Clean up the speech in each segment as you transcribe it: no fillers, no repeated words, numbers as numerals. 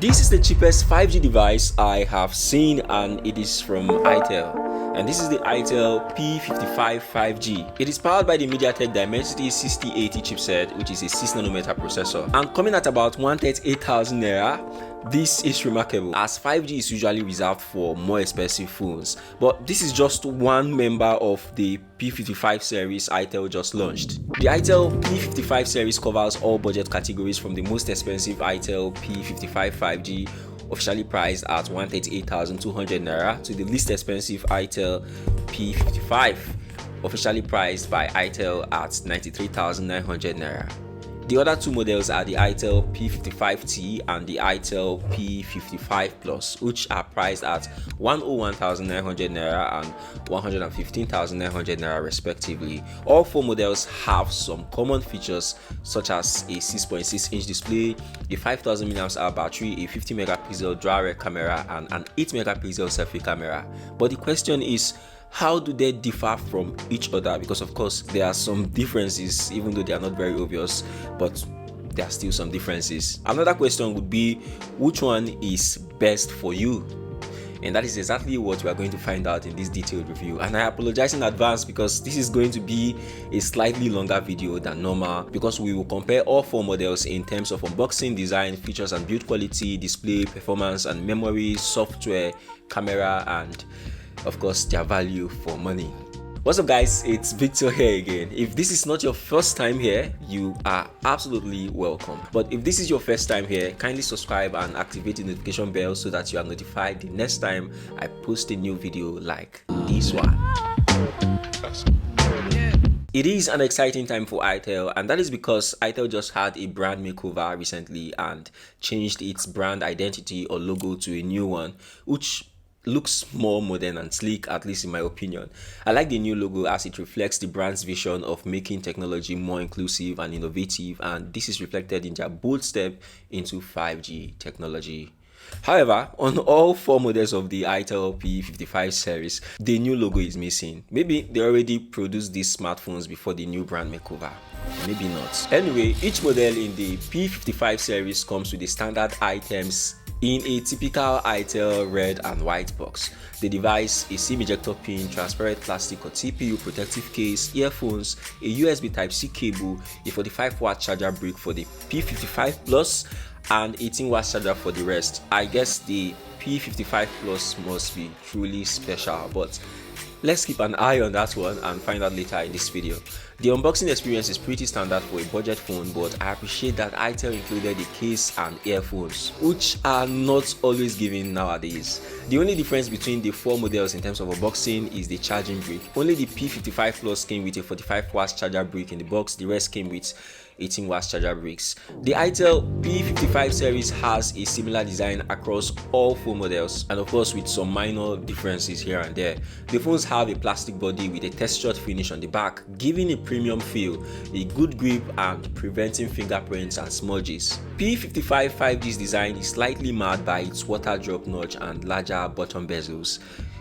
This is the cheapest 5G device I have seen, and it is from itel. And this is the itel P55 5G. It is powered by the MediaTek Dimensity 6080 chipset, which is a 6nm processor. And coming at about 138,000 naira, this is remarkable as 5G is usually reserved for more expensive phones. But this is just one member of the P55 series itel just launched. The itel P55 series covers all budget categories from the most expensive itel P55 5G, officially priced at 138,200 naira, to the least expensive itel P55, officially priced by itel at 93,900 naira. The other two models are the itel P55T and the itel P55 Plus, which are priced at 101,900 naira and 115,900 naira respectively. All four models have some common features such as a 6.6-inch display, a 5,000 mAh battery, a 50 megapixel dual camera, and an 8 megapixel selfie camera. But the question is, how do they differ from each other? Because of course there are some differences, even though they are not very obvious, but there are still some differences. Another question would be, which one is best for you? And that is exactly what we are going to find out in this detailed review. And I apologize in advance because this is going to be a slightly longer video than normal, because we will compare all four models in terms of unboxing, design, features and build quality, display, performance and memory, software, camera, and of course their value for money. What's up guys, it's Victor here again. If this is not your first time here, you are absolutely welcome. But if this is your first time here, kindly subscribe and activate the notification bell so that you are notified the next time I post a new video like this one. It is an exciting time for itel, and that is because itel just had a brand makeover recently and changed its brand identity or logo to a new one, which looks more modern and sleek, at least in my opinion. I like the new logo as it reflects the brand's vision of making technology more inclusive and innovative, and this is reflected in their bold step into 5G technology. However, on all four models of the itel P55 series, the new logo is missing. Maybe they already produced these smartphones before the new brand makeover. Maybe not. Anyway, each model in the P55 series comes with the standard items in a typical itel red and white box. The device, a SIM ejector pin, transparent plastic or TPU protective case, earphones, a USB Type-C cable, a 45-watt charger brick for the P55 Plus, and 18-watt charger for the rest. I guess the P55 Plus must be truly special, but let's keep an eye on that one and find out later in this video. The unboxing experience is pretty standard for a budget phone, but I appreciate that itel included the case and earphones, which are not always given nowadays. The only difference between the four models in terms of unboxing is the charging brick. Only the P55 Plus came with a 45-watt charger brick in the box, the rest came with 18-watt charger bricks. The itel P55 series has a similar design across all four models, and of course with some minor differences here and there. The phones have a plastic body with a textured finish on the back, giving a premium feel, a good grip and preventing fingerprints and smudges. P55 5G's design is slightly marred by its water drop notch and larger bottom bezels,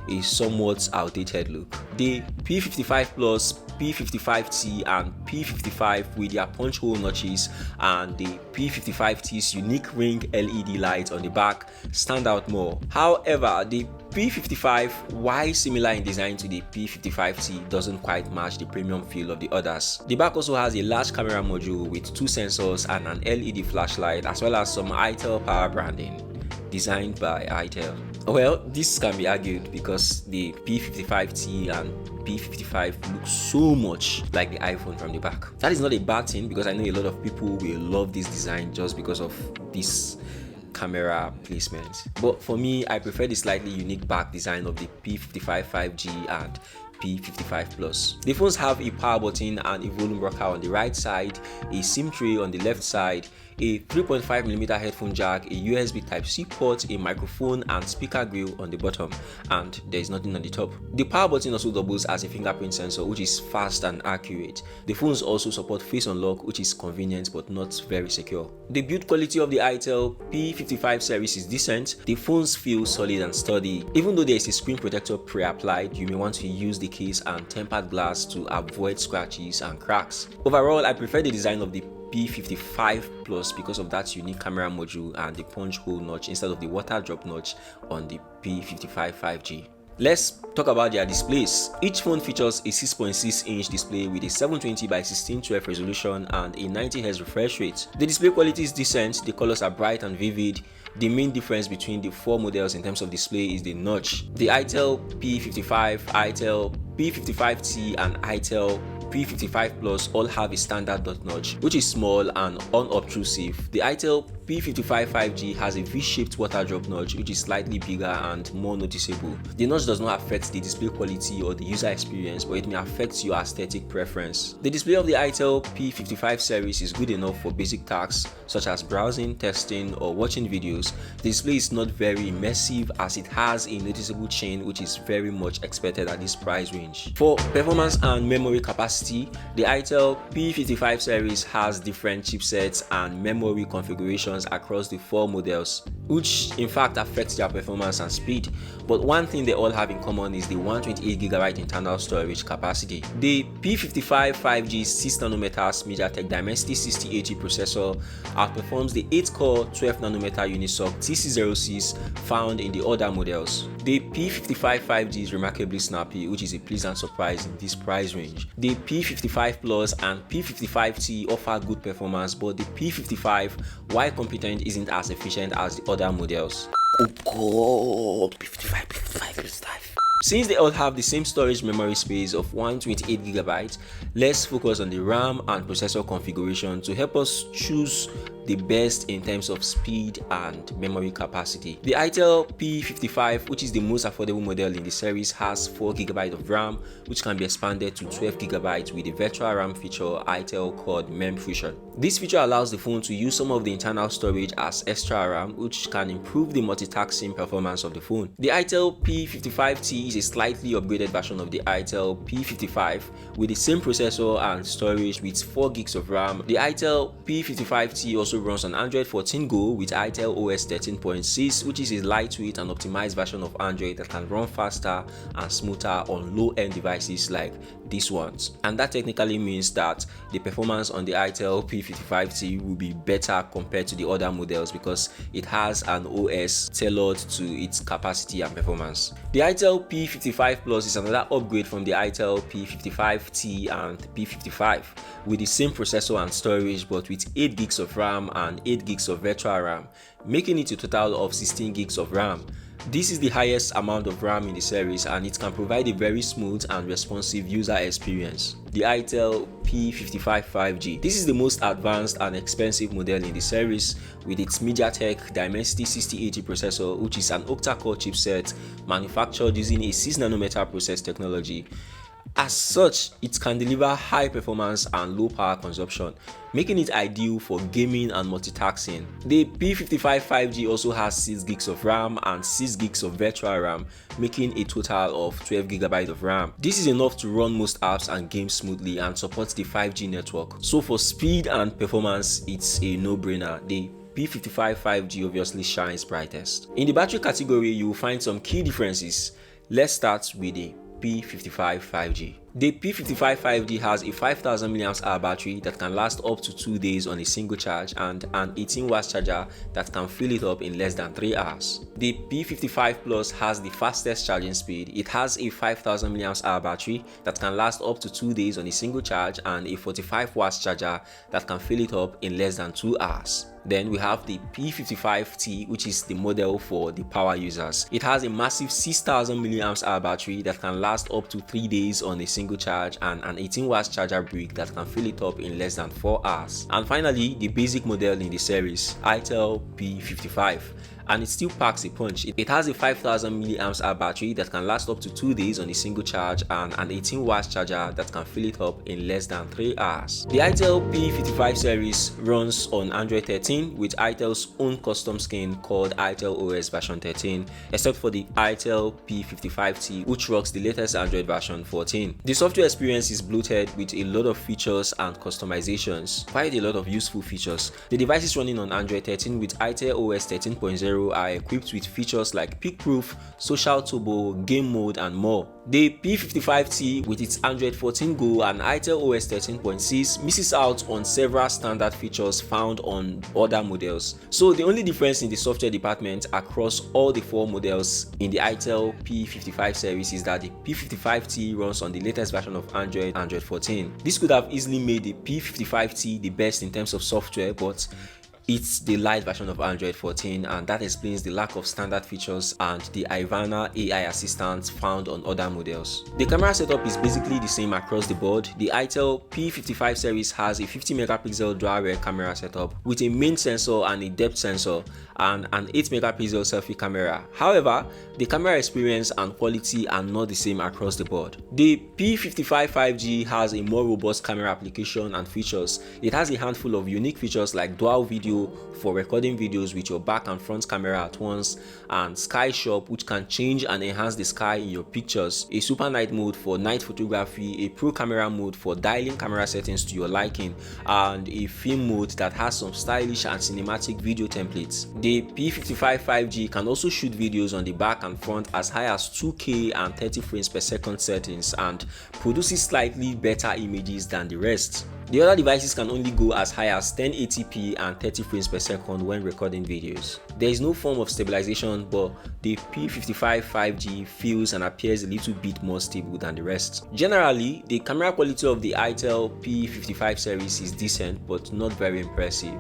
a somewhat outdated look. The P55 Plus, P55T and P55 with their punch hole notches and the P55T's unique ring LED light on the back stand out more. However, the P55, while similar in design to the P55T, doesn't quite match the premium feel of the others. The back also has a large camera module with two sensors and an LED flashlight, as well as some itel power branding designed by itel. Well, this can be argued because the P55T and P55 look so much like the iPhone from the back. That is not a bad thing, because I know a lot of people will love this design just because of this camera placement. But for me, I prefer the slightly unique back design of the P55 5G and P55 Plus. The phones have a power button and a volume rocker on the right side, a SIM tray on the left side, a 3.5mm headphone jack, a USB Type-C port, a microphone and speaker grill on the bottom, and there is nothing on the top. The power button also doubles as a fingerprint sensor, which is fast and accurate. The phones also support face unlock, which is convenient but not very secure. The build quality of the itel P55 series is decent. The phones feel solid and sturdy. Even though there is a screen protector pre-applied, you may want to use the case and tempered glass to avoid scratches and cracks. Overall, I prefer the design of the P55 Plus because of that unique camera module and the punch hole notch instead of the water drop notch on the P55 5G. Let's talk about their displays. Each phone features a 6.6-inch display with a 720 by 1612 resolution and a 90Hz refresh rate. The display quality is decent, the colors are bright and vivid. The main difference between the four models in terms of display is the notch. The itel P55, itel P55T and itel P55 Plus all have a standard dot notch, which is small and unobtrusive. The itel P55 5G has a V-shaped water drop notch, which is slightly bigger and more noticeable. The notch does not affect the display quality or the user experience, but it may affect your aesthetic preference. The display of the itel P55 series is good enough for basic tasks such as browsing, testing, or watching videos. The display is not very immersive as it has a noticeable chain, which is very much expected at this price range. For performance and memory capacity, the itel P55 series has different chipsets and memory configurations across the four models, which in fact affects their performance and speed. But one thing they all have in common is the 128GB internal storage capacity. The P55 5G 6nm MediaTek Dimensity 6080 processor outperforms the 8-core 12nm Unisoc TC06 found in the other models. The P55 5G is remarkably snappy, which is a pleasant surprise in this price range. The P55 Plus and P55T offer good performance, but the P55, while competent, isn't as efficient as the other models. Oh god, P55. Since they all have the same storage memory space of 128GB, let's focus on the RAM and processor configuration to help us choose the best in terms of speed and memory capacity. The itel P55, which is the most affordable model in the series, has 4GB of RAM, which can be expanded to 12GB with the virtual RAM feature itel called memfusion. This feature allows the phone to use some of the internal storage as extra RAM, which can improve the multitasking performance of the phone. The itel P55T is a slightly upgraded version of the itel P55 with the same processor and storage with 4GB of RAM. The itel P55T also runs on Android 14 Go with itel OS 13.6, which is a lightweight and optimized version of Android that can run faster and smoother on low-end devices like these ones. And that technically means that the performance on the itel P55T will be better compared to the other models because it has an OS tailored to its capacity and performance. The itel P55 Plus is another upgrade from the itel P55T and P55 with the same processor and storage, but with 8GB of RAM and 8GB of virtual RAM, making it a total of 16GB of RAM. This is the highest amount of RAM in the series and it can provide a very smooth and responsive user experience. The itel P55 5G. This is the most advanced and expensive model in the series with its MediaTek Dimensity 6080 processor, which is an octa-core chipset manufactured using a 6nm process technology. As such, it can deliver high performance and low power consumption, making it ideal for gaming and multitasking. The P55 5G also has 6GB of RAM and 6GB of virtual RAM, making a total of 12GB of RAM. This is enough to run most apps and games smoothly and supports the 5G network. So for speed and performance, it's a no-brainer. The P55 5G obviously shines brightest. In the battery category, you will find some key differences. Let's start with the P55 5G. The P55 5G has a 5000 mAh battery that can last up to 2 days on a single charge and an 18W charger that can fill it up in less than 3 hours. The P55 Plus has the fastest charging speed. It has a 5000 mAh battery that can last up to 2 days on a single charge and a 45W charger that can fill it up in less than 2 hours. Then we have the P55T, which is the model for the power users. It has a massive 6000 mAh battery that can last up to 3 days on a single charge and an 18W charger brick that can fill it up in less than 4 hours. And finally, the basic model in the series, itel P55. And it still packs a punch. It has a 5000 mAh battery that can last up to 2 days on a single charge and an 18W charger that can fill it up in less than 3 hours. The itel P55 series runs on Android 13 with itel's own custom skin called itel OS version 13, except for the itel P55T, which rocks the latest Android version 14. The software experience is bloated with a lot of features and customizations, quite a lot of useful features. The device is running on Android 13 with itel OS 13.0 Pro are equipped with features like peak-proof, social turbo, game mode, and more. The P55T with its Android 14 Go and itel OS 13.6 misses out on several standard features found on other models. So the only difference in the software department across all the 4 models in the itel P55 series is that the P55T runs on the latest version of Android 14. This could have easily made the P55T the best in terms of software, but it's the light version of Android 14, and that explains the lack of standard features and the Ivana AI assistant found on other models. The camera setup is basically the same across the board. The itel P55 series has a 50 megapixel dual rear camera setup with a main sensor and a depth sensor and an 8 megapixel selfie camera. However, the camera experience and quality are not the same across the board. The P55 5G has a more robust camera application and features. It has a handful of unique features like dual video for recording videos with your back and front camera at once, and Sky Shop, which can change and enhance the sky in your pictures, a super night mode for night photography, a pro camera mode for dialing camera settings to your liking, and a film mode that has some stylish and cinematic video templates. The P55 5G can also shoot videos on the back and front as high as 2K and 30 frames per second settings and produces slightly better images than the rest. The other devices can only go as high as 1080p and 30 frames per second when recording videos. There is no form of stabilization, but the P55 5G feels and appears a little bit more stable than the rest. Generally, the camera quality of the itel P55 series is decent but not very impressive.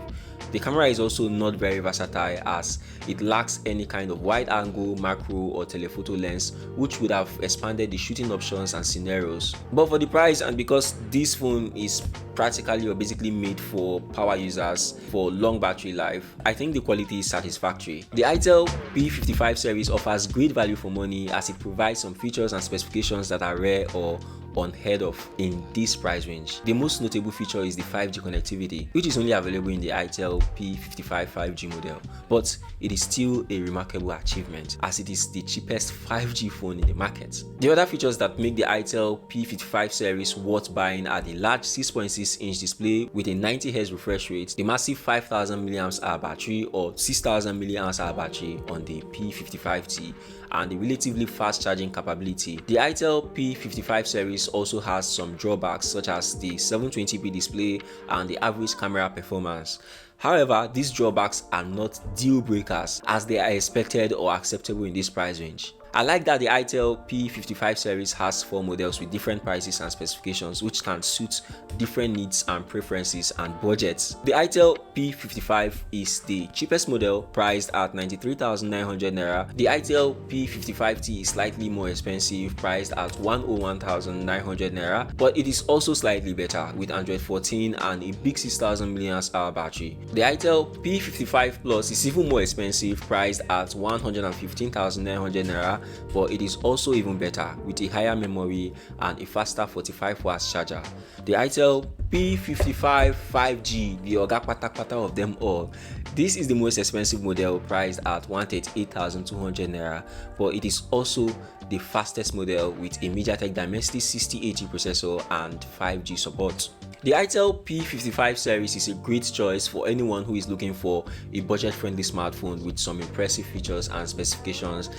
The camera is also not very versatile as it lacks any kind of wide angle, macro or telephoto lens, which would have expanded the shooting options and scenarios. But for the price, and because this phone is practically or basically made for power users for long battery life, I think the quality is satisfactory. The itel P55 series offers great value for money as it provides some features and specifications that are rare or unheard of in this price range. The most notable feature is the 5G connectivity, which is only available in the itel P55 5G model, but it is still a remarkable achievement as it is the cheapest 5G phone in the market. The other features that make the itel P55 series worth buying are the large 6.6-inch display with a 90Hz refresh rate, the massive 5000 mAh battery or 6000 mAh battery on the P55T, and the relatively fast charging capability. The itel P55 series also has some drawbacks such as the 720p display and the average camera performance. However, these drawbacks are not deal breakers as they are expected or acceptable in this price range. I like that the itel P55 series has 4 models with different prices and specifications which can suit different needs and preferences and budgets. The itel P55 is the cheapest model, priced at 93,900 naira. The itel P55T is slightly more expensive, priced at 101,900 naira, but it is also slightly better with Android 14 and a big 6,000 mAh battery. The itel P55 Plus is even more expensive, priced at 115,900 naira, but it is also even better with a higher memory and a faster 45 watts charger. The itel P55 5G, the oga patapata of them all, this is the most expensive model, priced at 138,200 naira, but it is also the fastest model with a MediaTek Dimensity 6080 processor and 5G support. The itel P55 series is a great choice for anyone who is looking for a budget-friendly smartphone with some impressive features and specifications,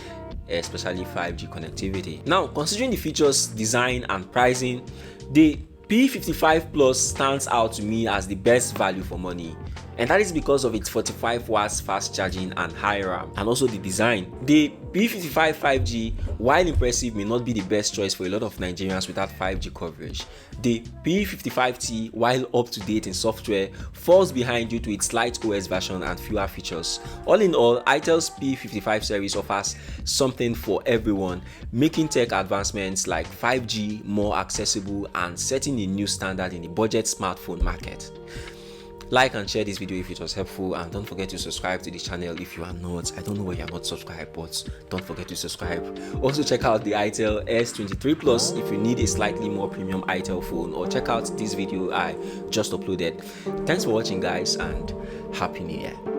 especially 5G connectivity. Now, considering the features, design and pricing, the P55 Plus stands out to me as the best value for money, and that is because of its 45 watts fast charging and high RAM, and also the design. The P55 5G, while impressive, may not be the best choice for a lot of Nigerians without 5G coverage. The P55T, while up to date in software, falls behind due to its light OS version and fewer features. All in all, itel's P55 series offers something for everyone, making tech advancements like 5G more accessible and setting a new standard in the budget smartphone market. Like and share this video if it was helpful, and don't forget to subscribe to the channel if you are not. I don't know why you are not subscribed, but don't forget to subscribe. Also check out the itel S23 Plus if you need a slightly more premium itel phone, or check out this video I just uploaded. Thanks for watching guys, and Happy New Year.